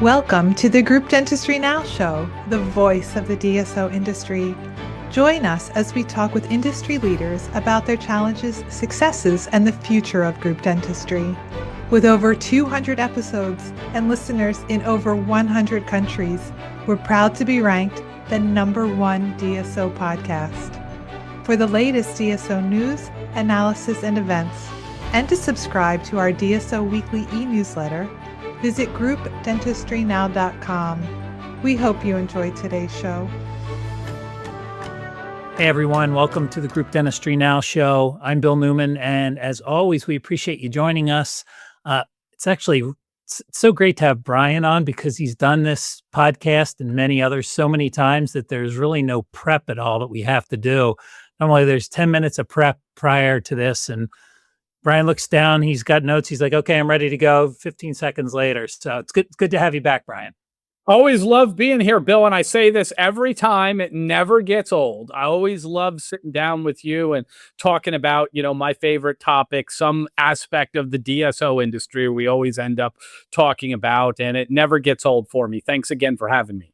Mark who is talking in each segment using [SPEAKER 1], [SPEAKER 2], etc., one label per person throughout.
[SPEAKER 1] Welcome to the Group Dentistry Now show, the voice of the DSO industry. Join us as we talk with industry leaders about their challenges, successes, and the future of group dentistry. With over 200 episodes and listeners in over 100 countries, we're proud to be ranked the #1 DSO podcast. For the latest DSO news, analysis, and events, and to subscribe to our DSO weekly e-newsletter, visit groupdentistrynow.com. We hope you enjoyed today's show.
[SPEAKER 2] Hey everyone, welcome to the Group Dentistry Now show. I'm Bill Newman, and as always, we appreciate you joining us. It's so great to have Brian on because he's done this podcast and many others so many times that there's really no prep at all that we have to do. Normally there's 10 minutes of prep prior to this, and Brian looks down, he's got notes, he's like, okay, I'm ready to go 15 seconds later. So it's good to have you back, Brian.
[SPEAKER 3] Always love being here, Bill, and I say this every time. It never gets old. I always love sitting down with you and talking about, my favorite topic, some aspect of the DSO industry we always end up talking about, and it never gets old for me. Thanks again for having me.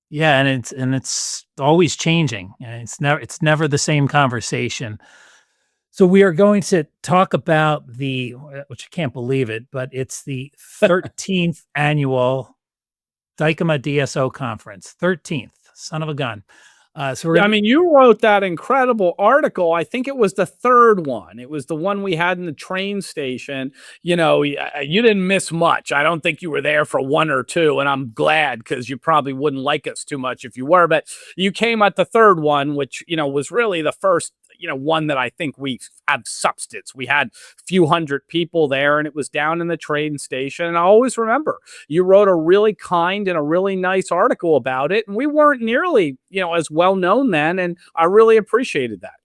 [SPEAKER 2] Yeah, and it's always changing. It's never the same conversation. So we are going to talk about which I can't believe it, but it's the 13th annual Dykema DSO Conference. 13th, son of a gun.
[SPEAKER 3] You wrote that incredible article. I think it was the third one. It was the one we had in the train station. You didn't miss much. I don't think you were there for one or two, and I'm glad because you probably wouldn't like us too much if you were. But you came at the third one, which, was really the first one that I think we have substance. We had a few hundred people there, and it was down in the train station. And I always remember you wrote a really kind and a really nice article about it. And we weren't nearly, as well known then. And I really appreciated that.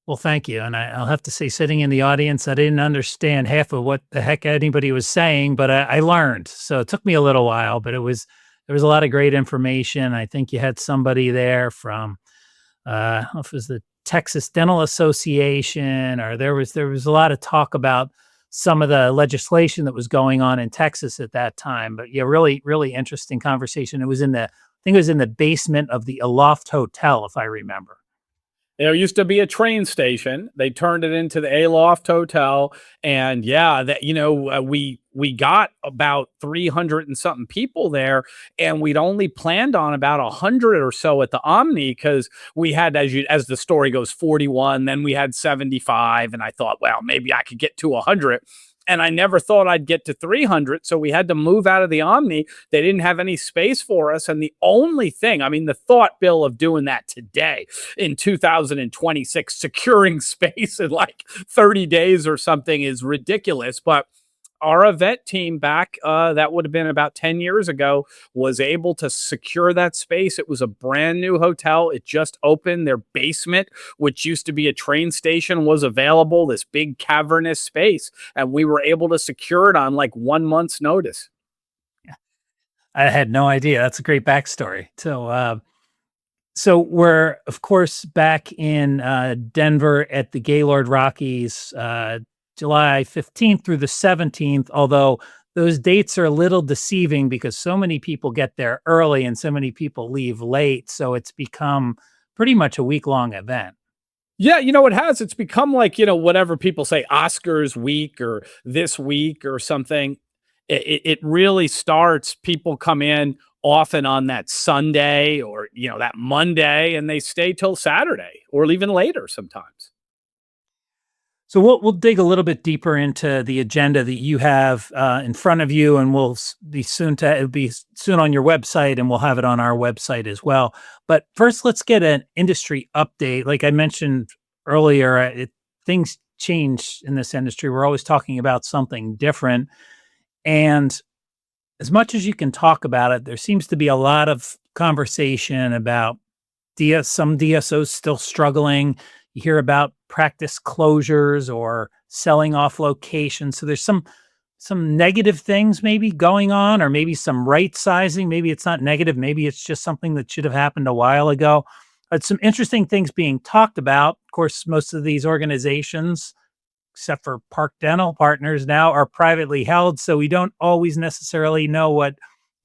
[SPEAKER 2] Well, thank you. And I'll have to say, sitting in the audience, I didn't understand half of what the heck anybody was saying, but I learned. So it took me a little while, but there was a lot of great information. I think you had somebody there from, I don't know if it was the Texas Dental Association, or there was a lot of talk about some of the legislation that was going on in Texas at that time. But yeah, really, really interesting conversation. It was in the basement of the Aloft Hotel, if I remember.
[SPEAKER 3] There used to be a train station. They turned it into the Aloft Hotel. And yeah, we got about 300 and something people there. And we'd only planned on about 100 or so at the Omni because we had, as the story goes, 41. Then we had 75. And I thought, well, maybe I could get to 100. And I never thought I'd get to 300. So we had to move out of the Omni. They didn't have any space for us. And the only thing, the thought, Bill, of doing that today in 2026, securing space in like 30 days or something is ridiculous. But our event team back, that would have been about 10 years ago, was able to secure that space. It was a brand new hotel. It just opened. Their basement, which used to be a train station, was available, this big cavernous space. And we were able to secure it on like 1 month's notice.
[SPEAKER 2] Yeah. I had no idea. That's a great backstory. So we're, of course, back in Denver at the Gaylord Rockies, July 15th through the 17th, although those dates are a little deceiving because so many people get there early and so many people leave late. So it's become pretty much a week-long event.
[SPEAKER 3] Yeah, it has. It's become like, whatever people say, Oscars week or this week or something. It really starts, people come in often on that Sunday or, that Monday, and they stay till Saturday or even later sometimes.
[SPEAKER 2] So we'll dig a little bit deeper into the agenda that you have in front of you, and it'll be soon on your website, and we'll have it on our website as well. But first, let's get an industry update. Like I mentioned earlier, things change in this industry. We're always talking about something different, and as much as you can talk about it, there seems to be a lot of conversation about some DSOs still struggling. You hear about practice closures or selling off locations. So there's some negative things maybe going on, or maybe some right sizing. Maybe it's not negative. Maybe it's just something that should have happened a while ago. But some interesting things being talked about. Of course, most of these organizations, except for Park Dental Partners now, are privately held. So we don't always necessarily know what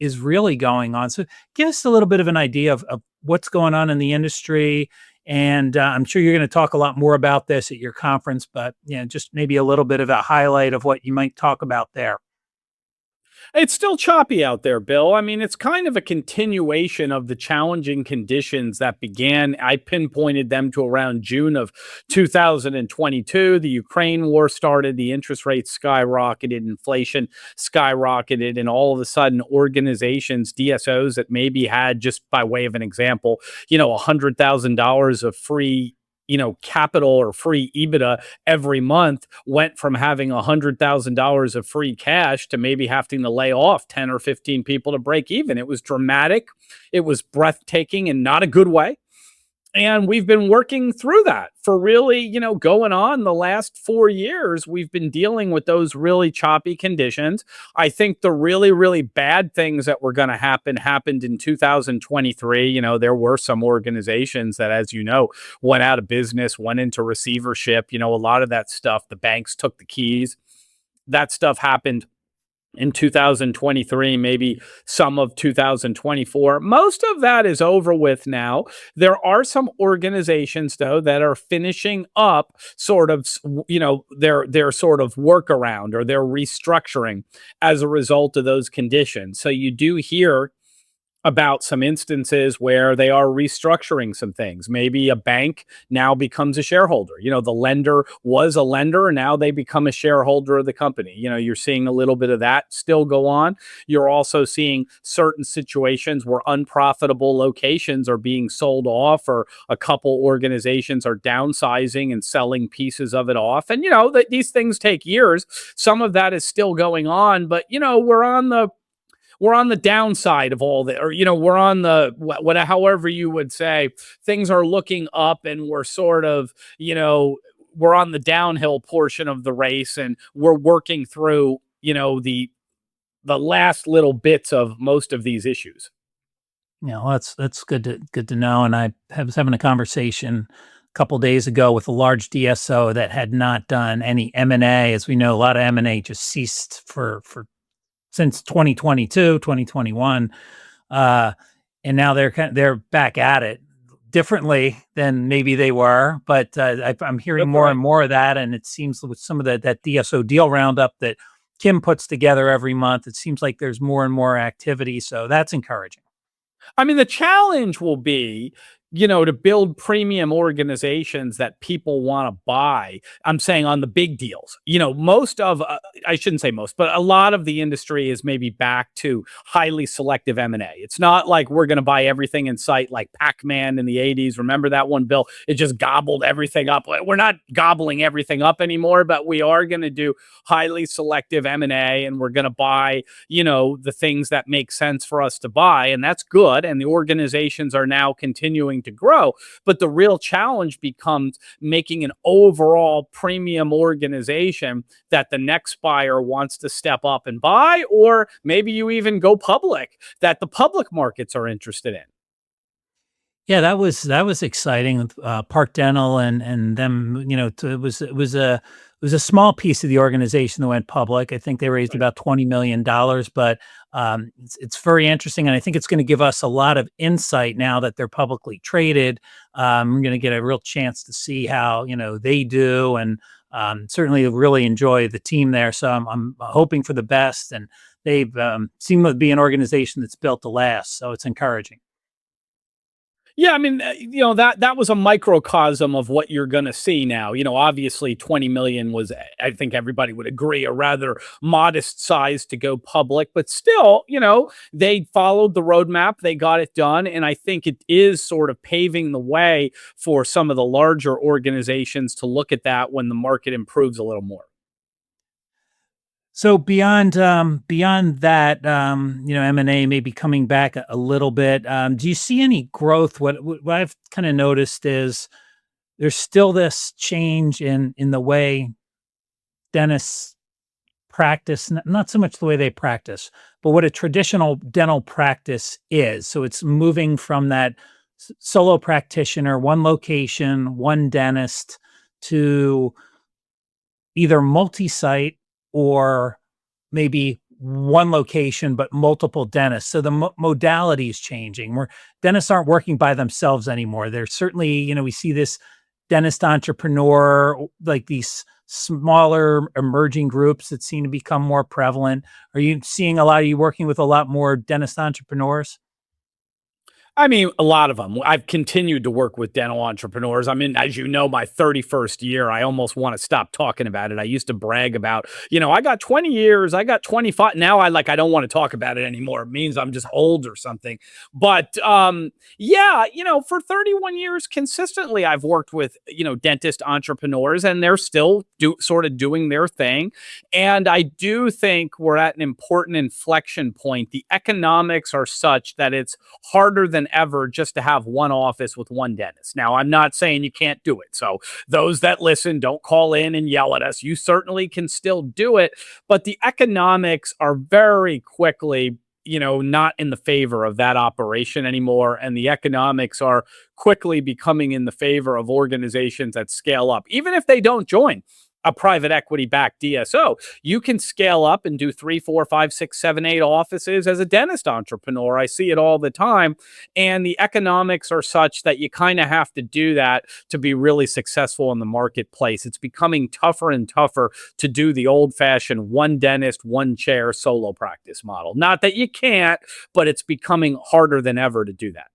[SPEAKER 2] is really going on. So give us a little bit of an idea of what's going on in the industry. And I'm sure you're going to talk a lot more about this at your conference, but just maybe a little bit of a highlight of what you might talk about there.
[SPEAKER 3] It's still choppy out there, Bill. I mean, it's kind of a continuation of the challenging conditions that began. I pinpointed them to around June of 2022. The Ukraine war started, the interest rates skyrocketed, inflation skyrocketed, and all of a sudden, organizations, DSOs that maybe had, just by way of an example, $100,000 of free capital or free EBITDA every month went from having $100,000 of free cash to maybe having to lay off 10 or 15 people to break even. It was dramatic. It was breathtaking in not a good way. And we've been working through that for really, going on the last 4 years. We've been dealing with those really choppy conditions. I think the really, really bad things that were going to happened in 2023. There were some organizations that, as you know, went out of business, went into receivership. A lot of that stuff, the banks took the keys. That stuff happened in 2023, maybe some of 2024. Most of that is over with now. There are some organizations, though, that are finishing up sort of, their sort of workaround or their restructuring as a result of those conditions. So you do hear about some instances where they are restructuring some things. Maybe a bank now becomes a shareholder. The lender was a lender, and now they become a shareholder of the company. You're seeing a little bit of that still go on. You're also seeing certain situations where unprofitable locations are being sold off, or a couple organizations are downsizing and selling pieces of it off. And, that these things take years. Some of that is still going on, but, we're on the downside of all that, or, we're on the, however you would say, things are looking up, and we're sort of, we're on the downhill portion of the race, and we're working through, the last little bits of most of these issues.
[SPEAKER 2] That's good to know. And I was having a conversation a couple days ago with a large DSO that had not done any M&A. As we know, a lot of M&A just ceased for since 2022, 2021. And now they're back at it differently than maybe they were. But I'm hearing more and more of that. And it seems with some of that DSO deal roundup that Kim puts together every month, it seems like there's more and more activity. So that's encouraging.
[SPEAKER 3] I mean, the challenge will be, to build premium organizations that people want to buy. I'm saying on the big deals, most of, I shouldn't say most, but a lot of the industry is maybe back to highly selective M&A. It's not like we're going to buy everything in sight like Pac-Man in the 80s. Remember that one, Bill? It just gobbled everything up. We're not gobbling everything up anymore, but we are going to do highly selective M&A, and we're going to buy, the things that make sense for us to buy. And that's good. And the organizations are now continuing to grow. But the real challenge becomes making an overall premium organization that the next buyer wants to step up and buy, or maybe you even go public, that the public markets are interested in.
[SPEAKER 2] Yeah, that was exciting. Park Dental and them, it was a small piece of the organization that went public. I think they raised about $20 million, but it's very interesting, and I think it's going to give us a lot of insight now that they're publicly traded. We're going to get a real chance to see how they do, and certainly really enjoy the team there. So I'm hoping for the best, and they've seem to be an organization that's built to last. So it's encouraging.
[SPEAKER 3] Yeah, I mean, that was a microcosm of what you're going to see now. Obviously 20 million was, I think everybody would agree, a rather modest size to go public, but still, they followed the roadmap, they got it done. And I think it is sort of paving the way for some of the larger organizations to look at that when the market improves a little more.
[SPEAKER 2] So beyond that, M&A may be coming back a little bit. Do you see any growth? What I've kind of noticed is there's still this change in the way dentists practice, not so much the way they practice, but what a traditional dental practice is. So it's moving from that solo practitioner, one location, one dentist, to either multi-site or maybe one location, but multiple dentists. So the modality is changing. Where dentists aren't working by themselves anymore. There's certainly, we see this dentist entrepreneur, like these smaller emerging groups that seem to become more prevalent. Are you seeing are you working with a lot more dentist entrepreneurs?
[SPEAKER 3] I mean, a lot of them. I've continued to work with dental entrepreneurs. I'm in, as you know, my 31st year. I almost want to stop talking about it. I used to brag about, I got 20 years, I got 25. Now I don't want to talk about it anymore. It means I'm just old or something. But yeah, for 31 years consistently, I've worked with, dentist entrepreneurs, and they're still sort of doing their thing. And I do think we're at an important inflection point. The economics are such that it's harder than ever just to have one office with one dentist. Now, I'm not saying you can't do it. So those that listen, don't call in and yell at us. You certainly can still do it, but the economics are very quickly, not in the favor of that operation anymore. And the economics are quickly becoming in the favor of organizations that scale up, even if they don't join a private equity backed DSO. You can scale up and do 3, 4, 5, 6, 7, 8 offices as a dentist entrepreneur. I see it all the time. And the economics are such that you kind of have to do that to be really successful in the marketplace. It's becoming tougher and tougher to do the old fashioned one dentist, one chair solo practice model. Not that you can't, but it's becoming harder than ever to do that.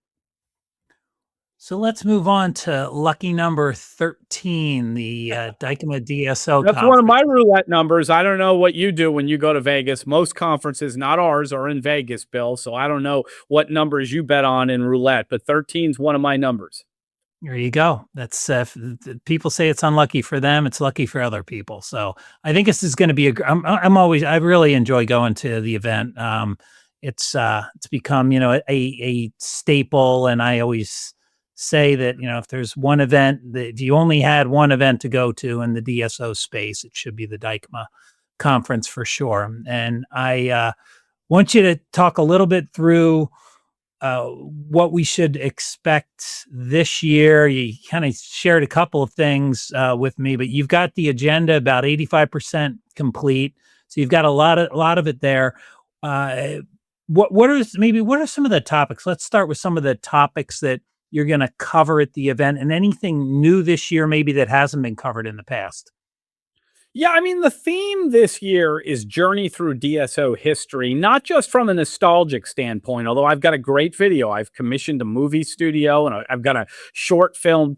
[SPEAKER 2] So let's move on to lucky number 13, the Dykema DSO
[SPEAKER 3] That's
[SPEAKER 2] Conference.
[SPEAKER 3] one of my roulette numbers. I don't know what you do when you go to Vegas. Most conferences, not ours, are in Vegas, Bill. So I don't know what numbers you bet on in roulette, but 13 is one of my numbers.
[SPEAKER 2] There you go. That's people say it's unlucky for them. It's lucky for other people. So I think this is going to be I really enjoy going to the event. It's become, a staple. And I always say that, if there's one event that if you only had one event to go to in the DSO space, it should be the Dykema conference for sure. And I want you to talk a little bit through what we should expect this year. You kind of shared a couple of things with me, but you've got the agenda about 85% complete. So you've got a lot of it there. What are some of the topics? Let's start with some of the topics that you're going to cover at the event, and anything new this year maybe that hasn't been covered in the past.
[SPEAKER 3] Yeah, I mean, the theme this year is Journey Through DSO History, not just from a nostalgic standpoint, although I've got a great video. I've commissioned a movie studio, and I've got a short film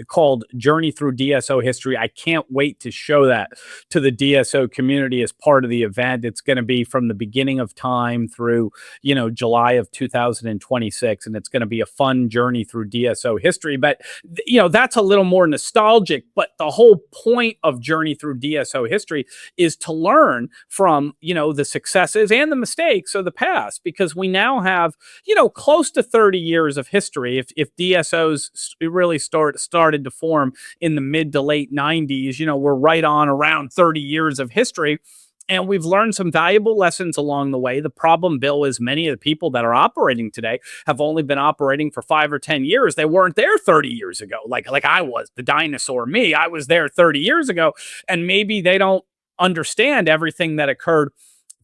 [SPEAKER 3] called Journey Through DSO History. I can't wait to show that to the DSO community as part of the event. It's going to be from the beginning of time through, July of 2026, and it's going to be a fun journey through DSO history. But, that's a little more nostalgic, but the whole point of Journey Through DSO history is to learn from, the successes and the mistakes of the past, because we now have, close to 30 years of history. If DSOs really started to form in the mid to late 90s, we're right on around 30 years of history. And we've learned some valuable lessons along the way. The problem, Bill, is many of the people that are operating today have only been operating for 5 or 10 years. They weren't there 30 years ago. Like I was, the dinosaur me. I was there 30 years ago. And maybe they don't understand everything that occurred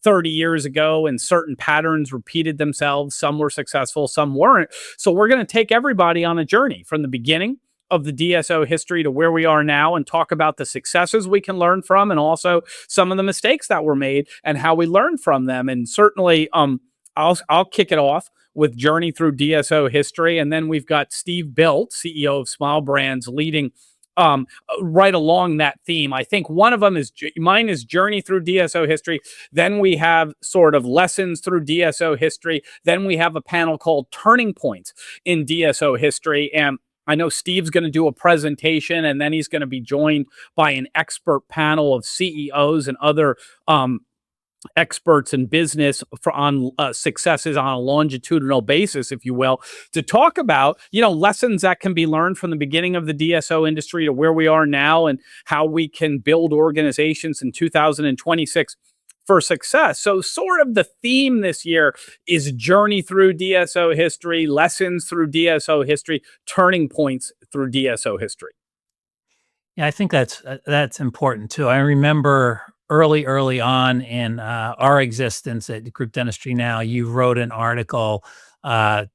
[SPEAKER 3] 30 years ago, and certain patterns repeated themselves. Some were successful, some weren't. So we're going to take everybody on a journey from the beginning of the DSO history to where we are now, and talk about the successes we can learn from, and also some of the mistakes that were made and how we learned from them. And certainly, I'll kick it off with Journey Through DSO History, and then we've got Steve Bilt, CEO of Smile Brands, leading right along that theme. I think one of them mine is Journey Through DSO History. Then we have sort of Lessons Through DSO History. Then we have a panel called Turning Points in DSO History. And I know Steve's going to do a presentation, and then he's going to be joined by an expert panel of CEOs and other experts in business on successes on a longitudinal basis, if you will, to talk about, lessons that can be learned from the beginning of the DSO industry to where we are now, and how we can build organizations in 2026 for success. So sort of the theme this year is Journey Through DSO History, Lessons Through DSO History, Turning Points Through DSO History.
[SPEAKER 2] Yeah, I think that's important too. I remember early on in our existence at Group Dentistry Now, you wrote an article,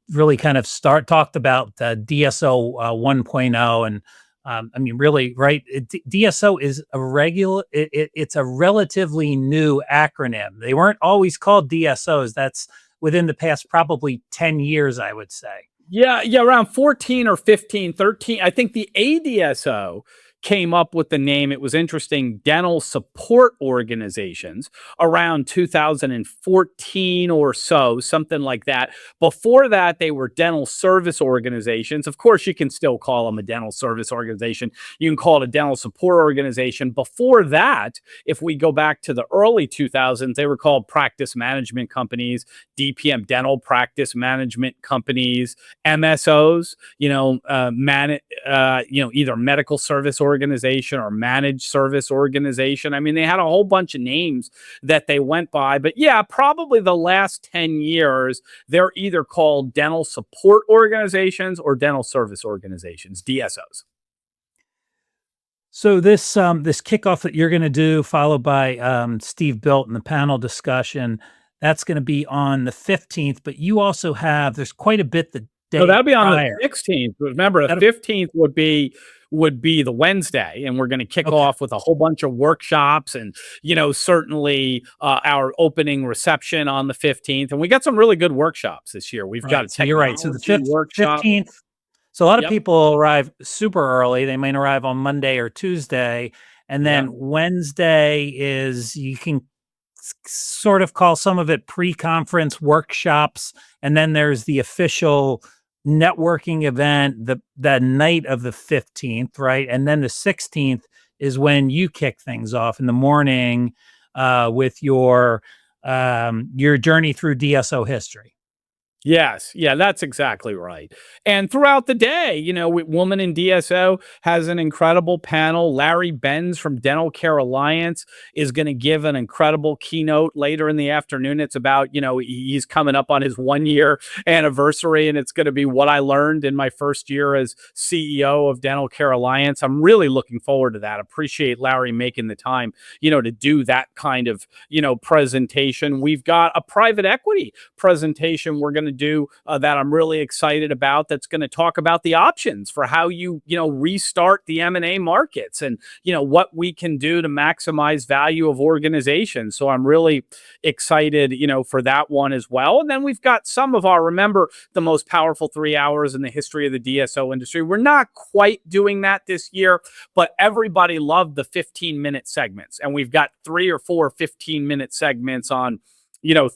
[SPEAKER 2] really kind of talked about DSO 1.0. And I mean, really, right? DSO is it's a relatively new acronym. They weren't always called DSOs. That's within the past probably 10 years, I would say.
[SPEAKER 3] Yeah, around 14 or 15, 13. I think the ADSO came up with the name. It was interesting, Dental Support Organizations, around 2014 or so, something like that. Before that, they were dental service organizations. Of course, you can still call them a dental service organization. You can call it a dental support organization. Before that, if we go back to the early 2000s, they were called practice management companies, DPM, dental practice management companies, MSOs, either medical service organization or managed service organization. I mean, they had a whole bunch of names that they went by, but yeah, probably the last 10 years, they're either called dental support organizations or dental service organizations, DSOs.
[SPEAKER 2] So this kickoff that you're going to do, followed by Steve Built and the panel discussion, that's going to be on the 15th. But you also there's quite a bit the day.
[SPEAKER 3] So that'll be on
[SPEAKER 2] prior.
[SPEAKER 3] the 16th. Remember, the 15th would be the Wednesday, and we're going to kick off with a whole bunch of workshops, and certainly our opening reception on the 15th. And we got some really good workshops this year. We've got a technology
[SPEAKER 2] you're right. So the 15th. So a lot of people arrive super early. They might arrive on Monday or Tuesday, and then Wednesday is, you can sort of call some of it pre-conference workshops, and then there's the official networking event the night of the 15th, right? And then the 16th is when you kick things off in the morning with your journey through DSO history.
[SPEAKER 3] Yes. Yeah, that's exactly right. And throughout the day, Woman in DSO has an incredible panel. Larry Benz from Dental Care Alliance is going to give an incredible keynote later in the afternoon. It's about, he's coming up on his 1-year anniversary, and it's going to be what I learned in my first year as CEO of Dental Care Alliance. I'm really looking forward to that. Appreciate Larry making the time, to do that kind of, presentation. We've got a private equity presentation we're going to do that I'm really excited about, that's going to talk about the options for how you restart the M&A markets, and what we can do to maximize value of organizations. So I'm really excited for that one as well. And then we've got some of our, remember, the most powerful 3 hours in the history of the DSO industry. We're not quite doing that this year, but everybody loved the 15-minute segments, and we've got 3 or 4 15-minute segments on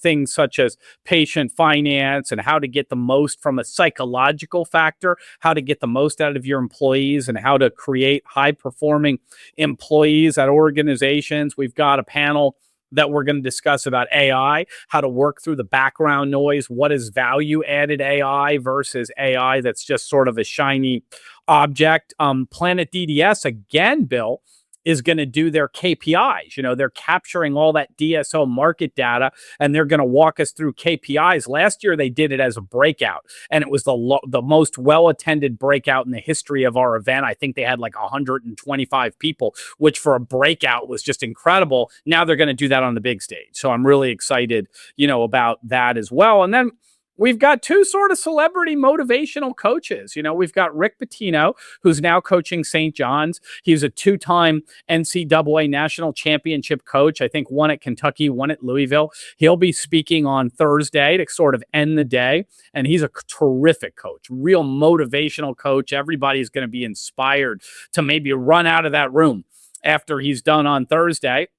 [SPEAKER 3] things such as patient finance and how to get the most from a psychological factor, how to get the most out of your employees, and how to create high-performing employees at organizations. We've got a panel that we're going to discuss about AI, how to work through the background noise. What is value-added AI versus AI that's just sort of a shiny object? Planet DDS, again, Bill, is going to do their KPIs. They're capturing all that DSO market data, and they're going to walk us through KPIs. Last year, they did it as a breakout, and it was the most well-attended breakout in the history of our event. I think they had like 125 people, which for a breakout was just incredible. Now they're going to do that on the big stage. So I'm really excited, about that as well. And then we've got 2 sort of celebrity motivational coaches. We've got Rick Pitino, who's now coaching St. John's. He's a 2-time NCAA national championship coach. I think 1 at Kentucky, 1 at Louisville. He'll be speaking on Thursday to sort of end the day. And he's a terrific coach, real motivational coach. Everybody's going to be inspired to maybe run out of that room after he's done on Thursday.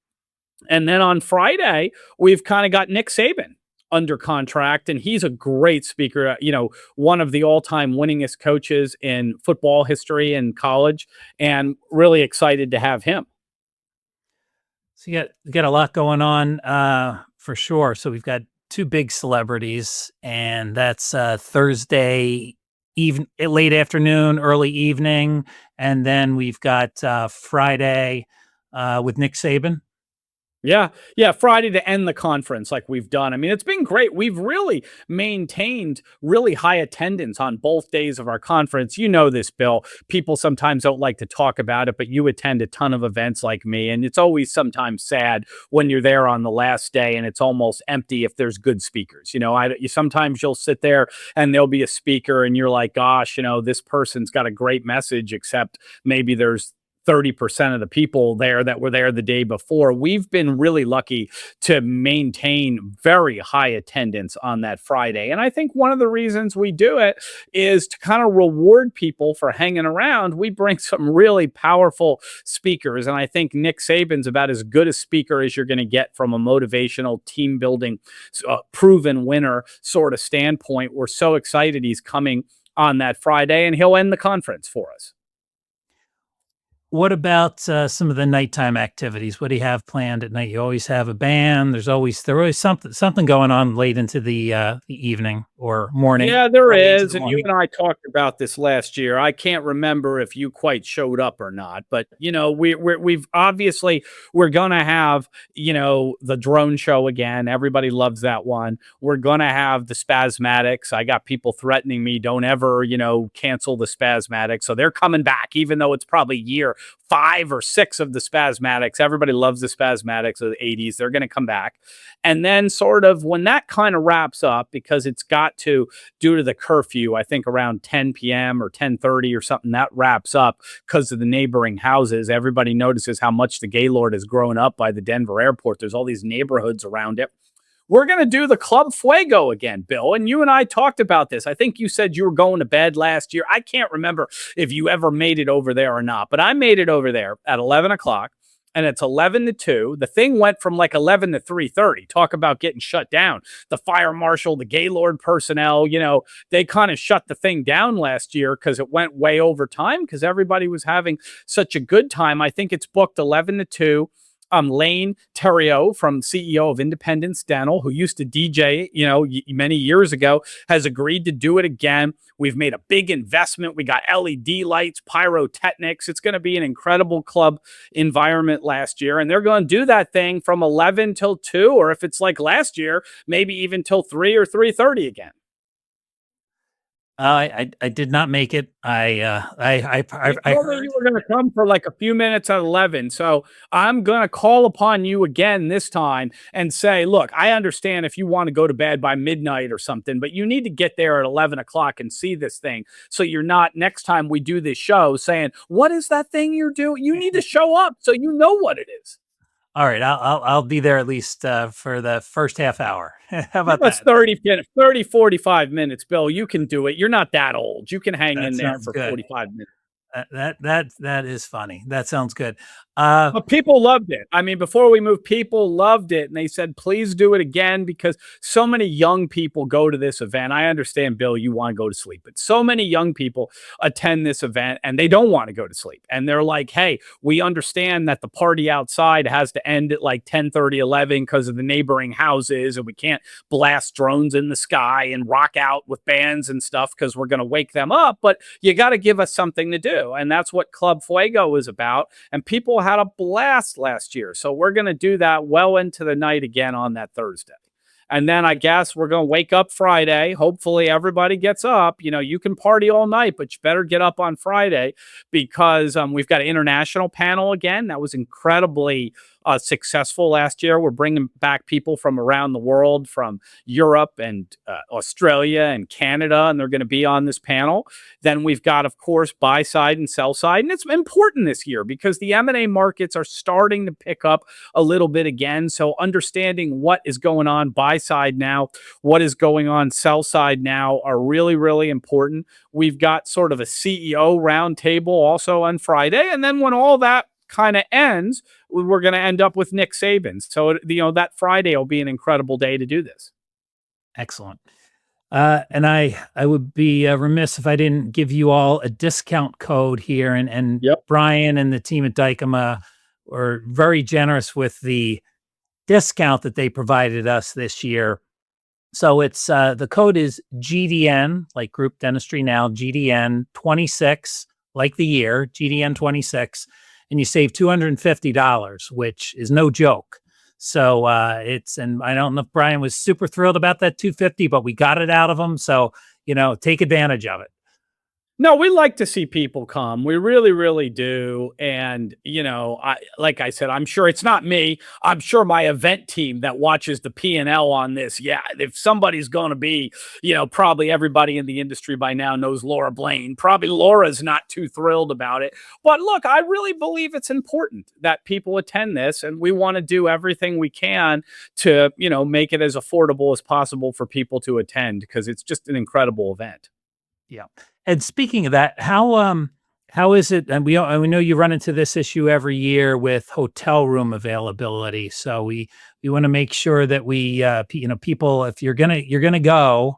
[SPEAKER 3] And then on Friday, we've kind of got Nick Saban under contract, and he's a great speaker, one of the all-time winningest coaches in football history in college, and really excited to have him.
[SPEAKER 2] So you got a lot going on for sure. So we've got 2 big celebrities, and that's Thursday late afternoon, early evening, and then we've got Friday with Nick Saban.
[SPEAKER 3] Yeah. Yeah. Friday to end the conference like we've done. I mean, it's been great. We've really maintained really high attendance on both days of our conference. You know this, Bill. People sometimes don't like to talk about it, but you attend a ton of events like me. And it's always sometimes sad when you're there on the last day and it's almost empty if there's good speakers. Sometimes you'll sit there and there'll be a speaker and you're like, gosh, this person's got a great message, except maybe there's 30% of the people there that were there the day before. We've been really lucky to maintain very high attendance on that Friday. And I think one of the reasons we do it is to kind of reward people for hanging around. We bring some really powerful speakers. And I think Nick Saban's about as good a speaker as you're going to get from a motivational team building, proven winner sort of standpoint. We're so excited he's coming on that Friday and he'll end the conference for us.
[SPEAKER 2] What about some of the nighttime activities? What do you have planned at night? You always have a band. There's always something going on late into the evening or morning.
[SPEAKER 3] Yeah, there is. And you and I talked about this last year. I can't remember if you quite showed up or not, but we've obviously we're gonna have the drone show again. Everybody loves that one. We're gonna have the Spasmatics. I got people threatening me, don't ever cancel the Spasmatics. So they're coming back, even though it's probably year 5 or 6 of the Spasmatics. Everybody loves the Spasmatics of the 80s. They're going to come back. And then sort of when that kind of wraps up, because it's got to, due to the curfew, I think around 10 p.m. or 10:30 or something, that wraps up because of the neighboring houses. Everybody notices how much the Gaylord has grown up by the Denver airport. There's all these neighborhoods around it. We're going to do the Club Fuego again, Bill. And you and I talked about this. I think you said you were going to bed last year. I can't remember if you ever made it over there or not, but I made it over there at 11 o'clock and it's 11 to 2. The thing went from like 11 to 3:30. Talk about getting shut down. The fire marshal, the Gaylord personnel, they kind of shut the thing down last year because it went way over time because everybody was having such a good time. I think it's booked 11 to 2. Lane Terrio, from CEO of Independence Dental, who used to DJ, many years ago, has agreed to do it again. We've made a big investment. We got LED lights, pyrotechnics. It's going to be an incredible club environment last year. And they're going to do that thing from 11 till 2, or if it's like last year, maybe even till 3 or 3:30 again.
[SPEAKER 2] I did not make it. I
[SPEAKER 3] told me you were going to come for like a few minutes at 11. So I'm going to call upon you again this time and say, look, I understand if you want to go to bed by midnight or something, but you need to get there at 11 o'clock and see this thing. So you're not, next time we do this show, saying, what is that thing you're doing? You need to show up so you know what it is.
[SPEAKER 2] All right, I'll be there at least for the first half hour. How about
[SPEAKER 3] that? 30, 45 minutes, Bill. You can do it. You're not that old. You can hang in there for 45 minutes.
[SPEAKER 2] That is funny. That sounds good.
[SPEAKER 3] But people loved it. I mean, before we moved, people loved it. And they said, please do it again, because so many young people go to this event. I understand, Bill, you want to go to sleep, but so many young people attend this event and they don't want to go to sleep. And they're like, hey, we understand that the party outside has to end at like 10:30, 11 because of the neighboring houses. And we can't blast drones in the sky and rock out with bands and stuff because we're going to wake them up. But you got to give us something to do. And that's what Club Fuego is about. And people had a blast last year. So we're going to do that well into the night again on that Thursday. And then I guess we're going to wake up Friday. Hopefully everybody gets up. You can party all night, but you better get up on Friday because we've got an international panel again. That was incredibly successful last year. We're bringing back people from around the world, from Europe and Australia and Canada, and they're going to be on this panel. Then we've got, of course, buy side and sell side. And it's important this year because the M&A markets are starting to pick up a little bit again. So understanding what is going on buy side now, what is going on sell side now are really, really important. We've got sort of a CEO roundtable also on Friday. And then when all that kind of ends, we're going to end up with Nick Saban. So, that Friday will be an incredible day to do this.
[SPEAKER 2] Excellent. And I would be remiss if I didn't give you all a discount code here. And
[SPEAKER 3] Yep.
[SPEAKER 2] Brian and the team at Dykema were very generous with the discount that they provided us this year. So it's the code is GDN, like Group Dentistry Now, GDN26, like the year, GDN26. And you save $250, which is no joke. So and I don't know if Brian was super thrilled about that 250, but we got it out of him. So, take advantage of it.
[SPEAKER 3] No, we like to see people come. We really, really do. And, like I said, I'm sure it's not me. I'm sure my event team that watches the P&L on this. Yeah, if somebody's going to be, probably everybody in the industry by now knows Laura Blaine. Probably Laura's not too thrilled about it. But look, I really believe it's important that people attend this, and we want to do everything we can to, make it as affordable as possible for people to attend, because it's just an incredible event.
[SPEAKER 2] Yeah. And speaking of that, how is it? And we know you run into this issue every year with hotel room availability. So we want to make sure that we people, if you're gonna go,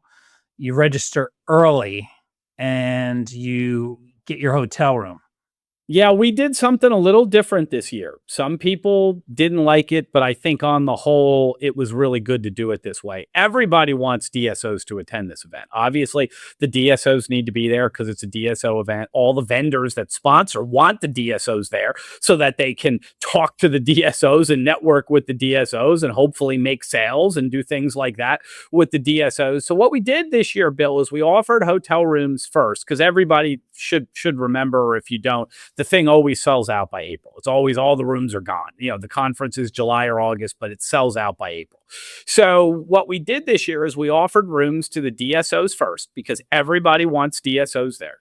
[SPEAKER 2] you register early and you get your hotel room.
[SPEAKER 3] Yeah, we did something a little different this year. Some people didn't like it, but I think on the whole, it was really good to do it this way. Everybody wants DSOs to attend this event. Obviously, the DSOs need to be there because it's a DSO event. All the vendors that sponsor want the DSOs there so that they can talk to the DSOs and network with the DSOs and hopefully make sales and do things like that with the DSOs. So what we did this year, Bill, is we offered hotel rooms first, because everybody should remember, or if you don't, the thing always sells out by April. It's always, all the rooms are gone. The conference is July or August, but it sells out by April. So what we did this year is we offered rooms to the DSOs first, because everybody wants DSOs there.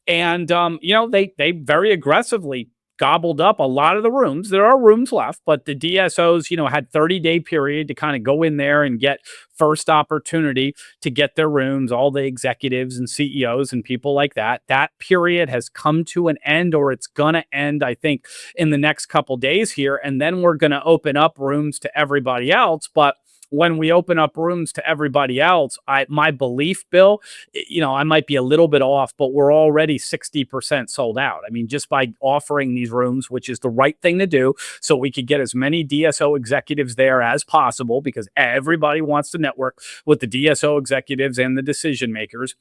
[SPEAKER 3] And, they very aggressively gobbled up a lot of the rooms. There are rooms left, but the DSOs, had 30-day period to kind of go in there and get first opportunity to get their rooms, all the executives and CEOs and people like that. That period has come to an end, or it's going to end, I think, in the next couple days here. And then we're going to open up rooms to everybody else. But when we open up rooms to everybody else, my belief, Bill, I might be a little bit off, but we're already 60% sold out. I mean, just by offering these rooms, which is the right thing to do, so we could get as many DSO executives there as possible, because everybody wants to network with the DSO executives and the decision makers.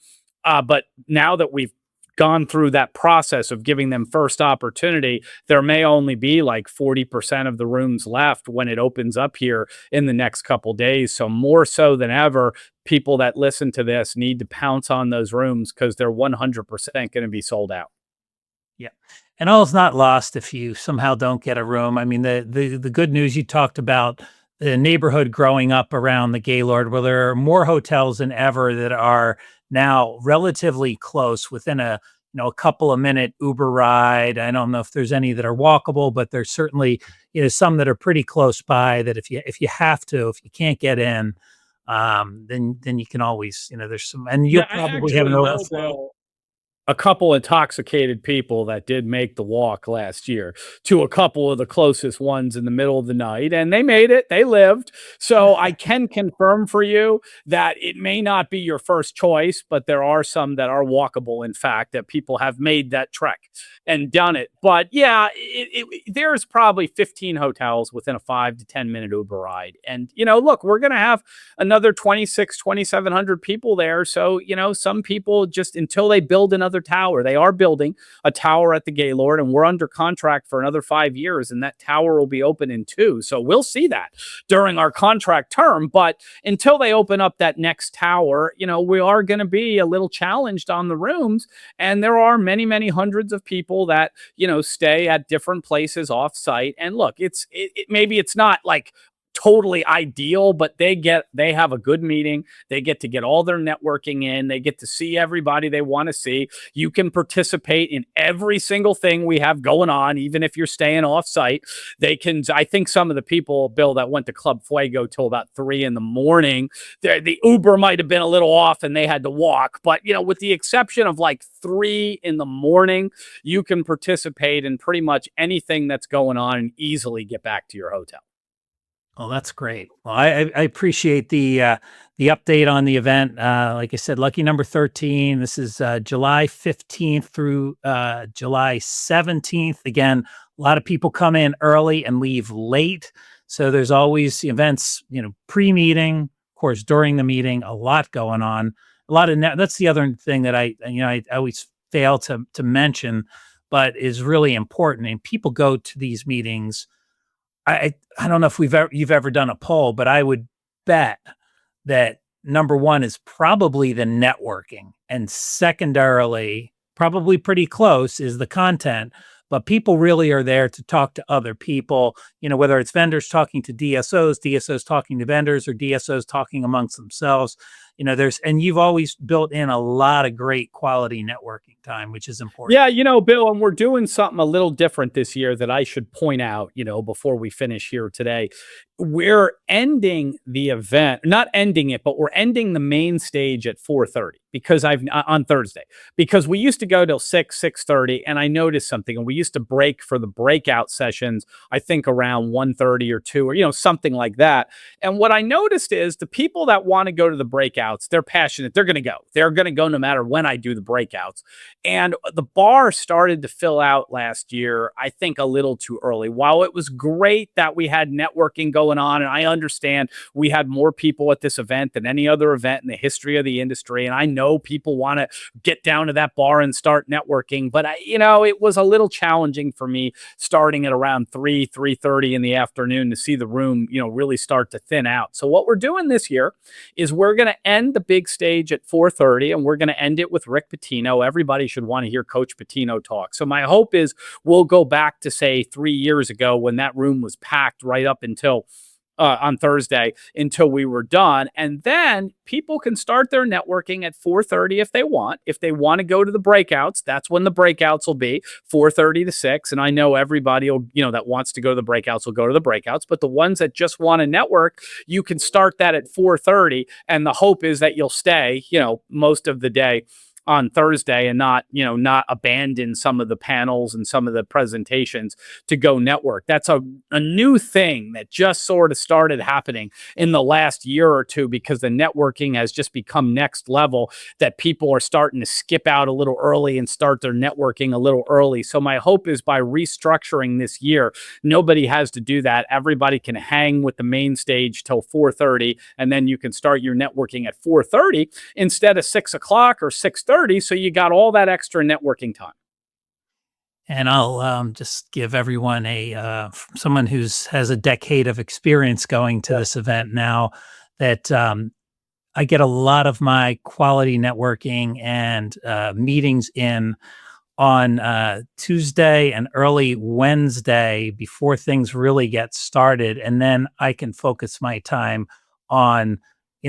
[SPEAKER 3] But now that we've gone through that process of giving them first opportunity, there may only be like 40% of the rooms left when it opens up here in the next couple days. So more so than ever, people that listen to this need to pounce on those rooms, because they're 100% going to be sold out.
[SPEAKER 2] Yeah. And all's not lost if you somehow don't get a room. I mean, the good news, you talked about the neighborhood growing up around the Gaylord, where there are more hotels than ever that are now relatively close, within a couple of minute Uber ride. I don't know if there's any that are walkable, but there's certainly some that are pretty close by, that if you can't get in, then you can always, there's some, and you'll probably have an overflow.
[SPEAKER 3] A couple intoxicated people that did make the walk last year to a couple of the closest ones in the middle of the night, and they made it. They lived. So I can confirm for you that it may not be your first choice, but there are some that are walkable, in fact, that people have made that trek and done it. But yeah, there's probably 15 hotels within a 5 to 10 minute Uber ride. And, look, we're going to have another 2,700 people there. So, some people, just until they build another tower. They are building a tower at the Gaylord, and we're under contract for another 5 years, and that tower will be open in 2. So we'll see that during our contract term. But until they open up that next tower, we are going to be a little challenged on the rooms. And there are many, many hundreds of people that, stay at different places off site. And look, maybe it's not like totally ideal, but they have a good meeting. They get to get all their networking in. They get to see everybody they want to see. You can participate in every single thing we have going on, even if you're staying off site. I think some of the people, Bill, that went to Club Fuego till about 3 a.m, the Uber might have been a little off and they had to walk. But, with the exception of like 3 a.m, you can participate in pretty much anything that's going on and easily get back to your hotel.
[SPEAKER 2] Oh, that's great. Well, I appreciate the update on the event. Like I said, lucky number 13. This is July 15th through July 17th. Again, a lot of people come in early and leave late. So there's always events, pre-meeting, of course, during the meeting, a lot going on. A lot of that's the other thing that I always fail to mention, but is really important. And people go to these meetings. I don't know if you've ever done a poll, but I would bet that number one is probably the networking, and secondarily, probably pretty close, is the content. But people really are there to talk to other people, whether it's vendors talking to DSOs, DSOs talking to vendors, or DSOs talking amongst themselves. And you've always built in a lot of great quality networking time, which is important.
[SPEAKER 3] Yeah, Bill, and we're doing something a little different this year that I should point out, before we finish here today. We're ending the event, not ending it, but we're ending the main stage at 4:30 because on Thursday, because we used to go till 6:30, and I noticed something, and we used to break for the breakout sessions, I think around 1:30 or 2, or something like that. And what I noticed is the people that want to go to the breakouts, they're passionate, they're going to go. They're going to go no matter when I do the breakouts. And the bar started to fill out last year, I think a little too early. While it was great that we had networking going on, and I understand we had more people at this event than any other event in the history of the industry, and I know people want to get down to that bar and start networking, but it was a little challenging for me starting at around 3:30 in the afternoon to see the room, really start to thin out. So what we're doing this year is we're going to end the big stage at 4:30, and we're going to end it with Rick Pitino. Everybody should want to hear Coach Pitino talk. So my hope is we'll go back to, say, 3 years ago when that room was packed right up until on Thursday until we were done. And then people can start their networking at 4:30 if they want. If they want to go to the breakouts, that's when the breakouts will be 4:30 to 6. And I know everybody will, that wants to go to the breakouts will go to the breakouts. But the ones that just want to network, you can start that at 4:30. And the hope is that you'll stay, most of the day on Thursday and not abandon some of the panels and some of the presentations to go network. That's a new thing that just sort of started happening in the last year or two because the networking has just become next level, that people are starting to skip out a little early and start their networking a little early. So my hope is by restructuring this year, nobody has to do that. Everybody can hang with the main stage till 4:30, and then you can start your networking at 4:30 instead of 6 o'clock or 6:30. So you got all that extra networking time.
[SPEAKER 2] And I'll just give everyone someone has a decade of experience going to this event now, that I get a lot of my quality networking and meetings in on Tuesday and early Wednesday before things really get started. And then I can focus my time on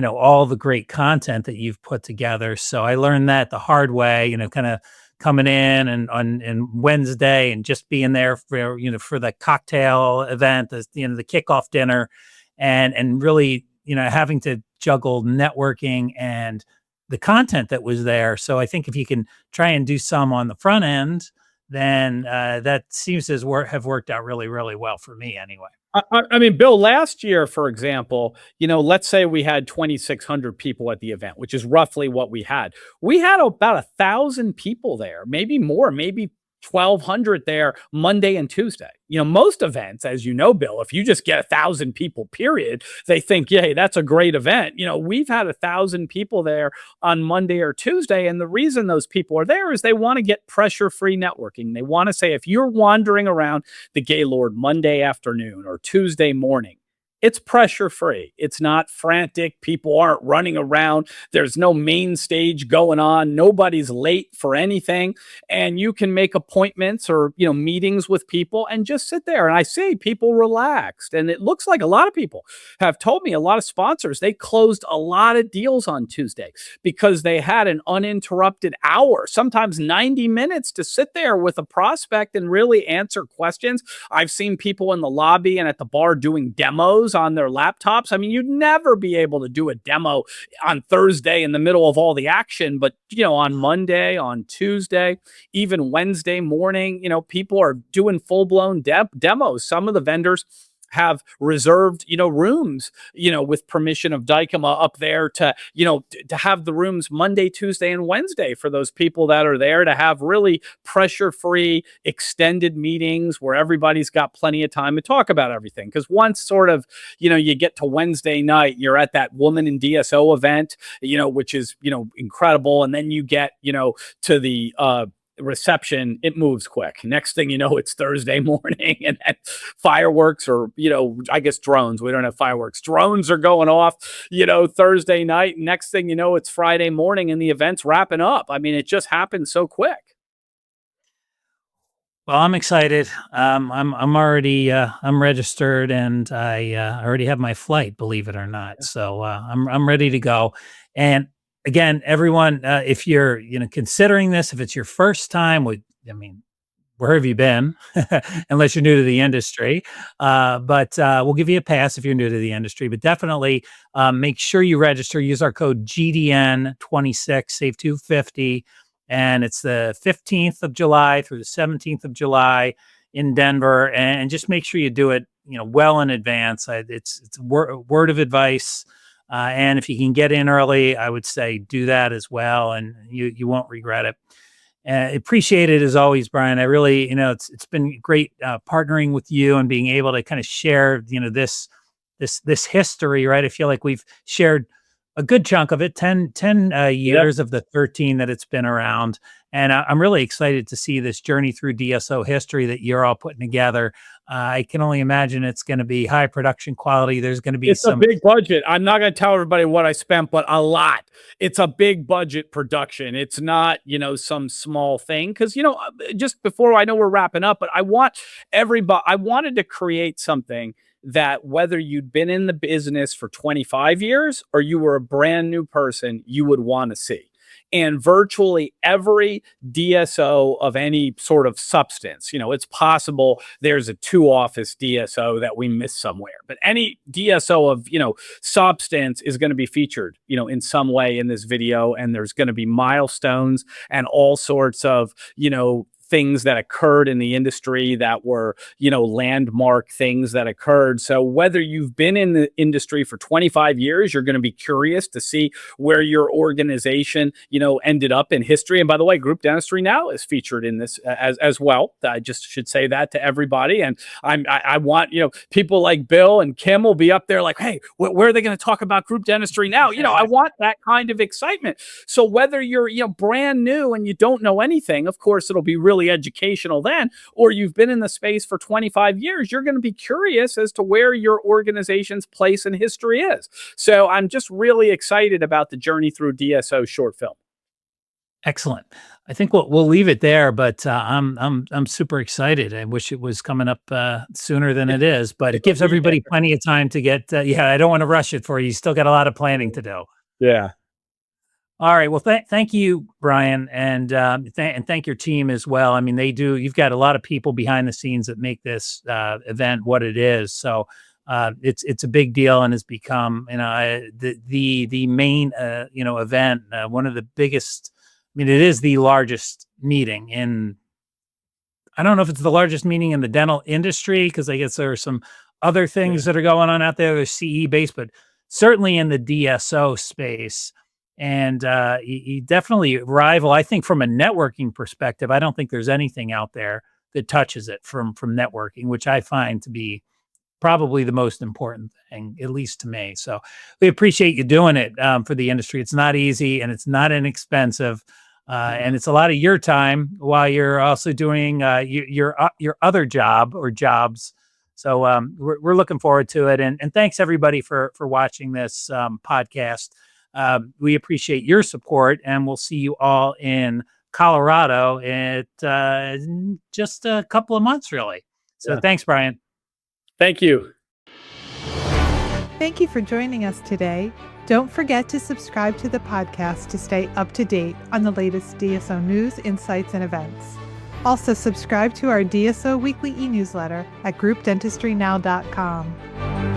[SPEAKER 2] all the great content that you've put together. So I learned that the hard way, kind of coming in and on Wednesday and just being there for, for the cocktail event, the kickoff dinner, and really, having to juggle networking and the content that was there. So I think if you can try and do some on the front end, then that seems to have worked out really, really well for me anyway.
[SPEAKER 3] I mean, Bill, last year, for example, let's say we had 2,600 people at the event, which is roughly what we had. We had about 1,000 people there, maybe more, maybe 1,200 there Monday and Tuesday. Most events, as you know, Bill, if you just get 1,000 people, period, they think, yeah, hey, that's a great event. We've had 1,000 people there on Monday or Tuesday. And the reason those people are there is they want to get pressure-free networking. They want to say, if you're wandering around the Gaylord Monday afternoon or Tuesday morning, it's pressure-free. It's not frantic. People aren't running around. There's no main stage going on. Nobody's late for anything. And you can make appointments or, meetings with people and just sit there. And I see people relaxed. And it looks like a lot of people have told me, a lot of sponsors, they closed a lot of deals on Tuesday because they had an uninterrupted hour, sometimes 90 minutes to sit there with a prospect and really answer questions. I've seen people in the lobby and at the bar doing demos on their laptops. I mean, you'd never be able to do a demo on Thursday in the middle of all the action, but on Monday, on Tuesday, even Wednesday morning, people are doing full-blown demos. Some of the vendors have reserved, rooms, with permission of Dykema up there to have the rooms Monday, Tuesday, and Wednesday for those people that are there to have really pressure-free extended meetings where everybody's got plenty of time to talk about everything. Because once sort of, you get to Wednesday night, you're at that Woman in DSO event, which is, incredible. And then you get, to reception, it moves quick. Next thing you know, it's Thursday morning and then fireworks or, I guess drones. We don't have fireworks. Drones are going off, Thursday night. Next thing you know, it's Friday morning and the event's wrapping up. I mean, it just happens so quick.
[SPEAKER 2] Well, I'm excited. I'm already I'm registered and I already have my flight, believe it or not. So I'm ready to go. And again, everyone, if you're considering this, if it's your first time, where have you been? Unless you're new to the industry, but we'll give you a pass if you're new to the industry. But definitely make sure you register. Use our code GDN26, save $250. And it's the 15th of July through the 17th of July in Denver. And just make sure you do it, well in advance. It's a word of advice. And if you can get in early, I would say do that as well. And you won't regret it. Appreciate it as always, Brian. I really, it's been great partnering with you and being able to kind of share, this history, right? I feel like we've shared a good chunk of it, 10 years of the 13 that it's been around. And I'm really excited to see this journey through DSO history that you're all putting together. I can only imagine it's going to be high production quality. There's going to be
[SPEAKER 3] a big budget. I'm not going to tell everybody what I spent, but a lot. It's a big budget production. It's not, some small thing. Because, just before, I know we're wrapping up, but I wanted to create something that whether you'd been in the business for 25 years or you were a brand new person, you would want to see. And virtually every DSO of any sort of substance, it's possible there's a 2-office DSO that we missed somewhere, but any DSO of, substance is going to be featured, in some way in this video. And there's going to be milestones and all sorts of, things that occurred in the industry that were, landmark things that occurred. So whether you've been in the industry for 25 years, you're going to be curious to see where your organization, ended up in history. And by the way, Group Dentistry Now is featured in this as well. I just should say that to everybody. And I want, people like Bill and Kim will be up there like, hey, where are they going to talk about Group Dentistry Now? I want that kind of excitement. So whether you're, brand new and you don't know anything, of course, it'll be really educational then, or you've been in the space for 25 years, you're going to be curious as to where your organization's place in history is. So I'm just really excited about the journey through DSO short film.
[SPEAKER 2] Excellent. I think we'll leave it there, but I'm super excited. I wish it was coming up sooner than it is, but it gives everybody plenty of time to get. I don't want to rush it for you. You still got a lot of planning to do.
[SPEAKER 3] Yeah.
[SPEAKER 2] All right. Well, thank you, Brian, and thank your team as well. I mean, you've got a lot of people behind the scenes that make this event what it is. So it's a big deal and has become, the main, event, one of the biggest. I mean, it is the largest meeting in. I don't know if it's the largest meeting in the dental industry, because I guess there are some other things that are going on out there. There's CE based, but certainly in the DSO space. And you definitely rival, I think, from a networking perspective. I don't think there's anything out there that touches it from networking, which I find to be probably the most important thing, at least to me. So we appreciate you doing it for the industry. It's not easy and it's not inexpensive. And it's a lot of your time while you're also doing your other job or jobs. So we're looking forward to it. And thanks, everybody, for watching this podcast. We appreciate your support, and we'll see you all in Colorado at just a couple of months, really. So Thanks, Brian.
[SPEAKER 3] Thank you.
[SPEAKER 1] Thank you for joining us today. Don't forget to subscribe to the podcast to stay up to date on the latest DSO news, insights, and events. Also, subscribe to our DSO weekly e-newsletter at groupdentistrynow.com.